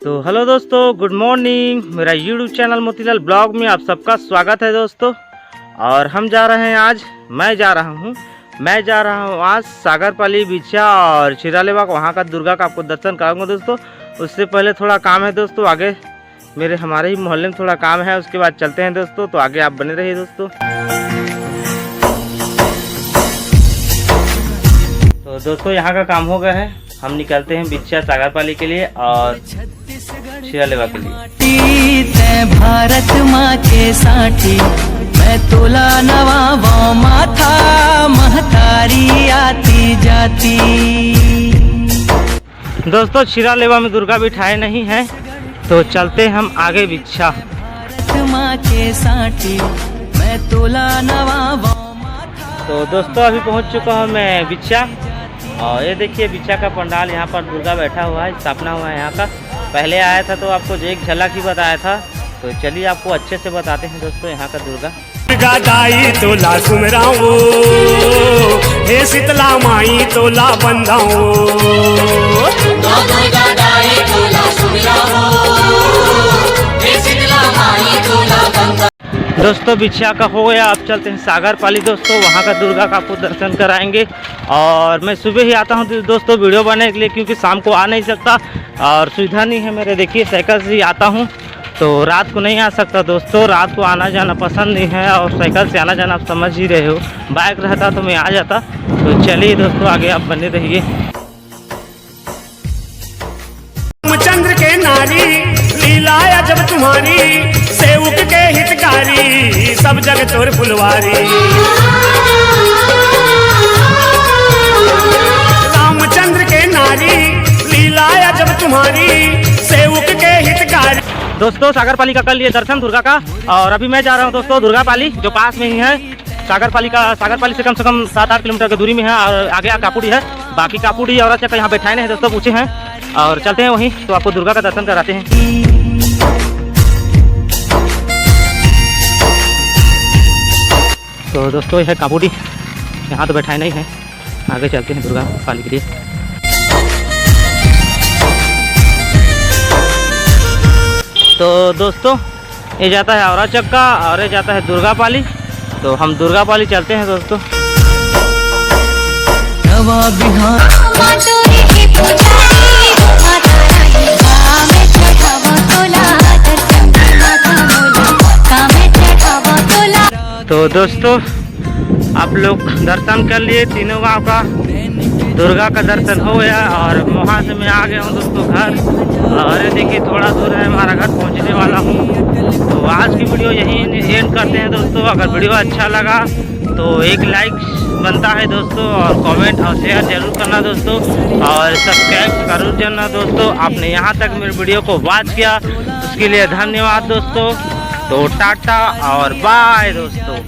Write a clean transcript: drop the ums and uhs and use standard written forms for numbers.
तो हेलो दोस्तों, good morning. मेरा यूट्यूब चैनल मोतीलाल ब्लॉग में आप सबका स्वागत है दोस्तों। और हम जा रहे हैं आज, मैं जा रहा हूँ आज सागरपाली बिछा और चिरालेबाग वहाँ का दुर्गा का आपको दर्शन कराऊंगा दोस्तों। उससे पहले थोड़ा काम है दोस्तों, आगे हमारे ही मोहल्ले में थोड़ा काम है, उसके बाद चलते हैं दोस्तों। तो आगे आप बने रहिए दोस्तों। तो दोस्तों यहाँ का काम हो गया है, हम निकलते हैं बिछा सागरपाली के लिए और चिरालेबाग के लिए। भारत माँ के साथी मैं तोला नवा माथा महतारी आती जाती। दोस्तों चिरालेबाग में दुर्गा बिठाए नहीं है, तो चलते हम आगे बिछा। भारत माँ के साथी मैं तोला नवा। तो दोस्तों अभी पहुंच चुका हूँ मैं बिछा, और ये देखिए बिछा का पंडाल, यहाँ पर दुर्गा बैठा हुआ है, स्थापना हुआ है यहाँ का। पहले आया था तो आपको एक झलक ही बताया था, तो चलिए आपको अच्छे से बताते हैं दोस्तों यहाँ का दुर्गा। दाई तोला सुमराओ, हे शीतला माई तोला बंधाओ। दोस्तों बिछा का हो गया, अब चलते हैं सागरपाली दोस्तों, वहाँ का दुर्गा का आपको दर्शन कराएंगे। और मैं सुबह ही आता हूँ दोस्तों वीडियो बनाने के लिए, क्योंकि शाम को आ नहीं सकता और सुविधा नहीं है मेरे। देखिए साइकिल से ही आता हूँ, तो रात को नहीं आ सकता दोस्तों। रात को आना जाना पसंद नहीं है, और साइकिल से आना जाना आप समझ ही रहे हो। बाइक रहता तो मैं आ जाता। तो चलिए दोस्तों आगे आप बने रहिए। रामचंद्र के नारी लीला जब तुम्हारी, सेवक के हितकारी सब जग तोर फुलवारी। रामचंद्र के नारी लीला जब तुम्हारी, सेवक के हितकारी। दोस्तों सागरपाली का कर लिए दर्शन दुर्गा का, और अभी मैं जा रहा हूँ दोस्तों दुर्गापाली, जो पास में ही है। सागरपाली से कम 7-8 किलोमीटर की दूरी में है, और आगे कापुड़ी है। बाकी कापुड़ी और अच्छा यहाँ बैठाए हैं दोस्तों, पूछे हैं, और चलते हैं वहीं, तो आपको दुर्गा का दर्शन कराते हैं। तो दोस्तों यह कापुड़ी, यहाँ तो बैठाए नहीं है, आगे चलते हैं दुर्गा पाली के लिए। तो दोस्तों ये जाता है औरा चक्का और ये जाता है दुर्गापाली, तो हम दुर्गापाली चलते हैं दोस्तों। तो दोस्तों आप लोग दर्शन कर लिए तीनों गांव का, दुर्गा का दर्शन हो गया, और वहाँ से मैं आ गया हूँ दोस्तों घर। और ये देखिए थोड़ा दूर है हमारा घर, पहुँचने वाला हूँ। तो आज की वीडियो यहीं एंड करते हैं दोस्तों। अगर वीडियो अच्छा लगा तो एक लाइक बनता है दोस्तों, और कमेंट और शेयर जरूर करना दोस्तों, और सब्सक्राइब जरूर करना दोस्तों। आपने यहाँ तक मेरे वीडियो को वॉच किया उसके लिए धन्यवाद दोस्तों। तो टाटा और बाय दोस्तों।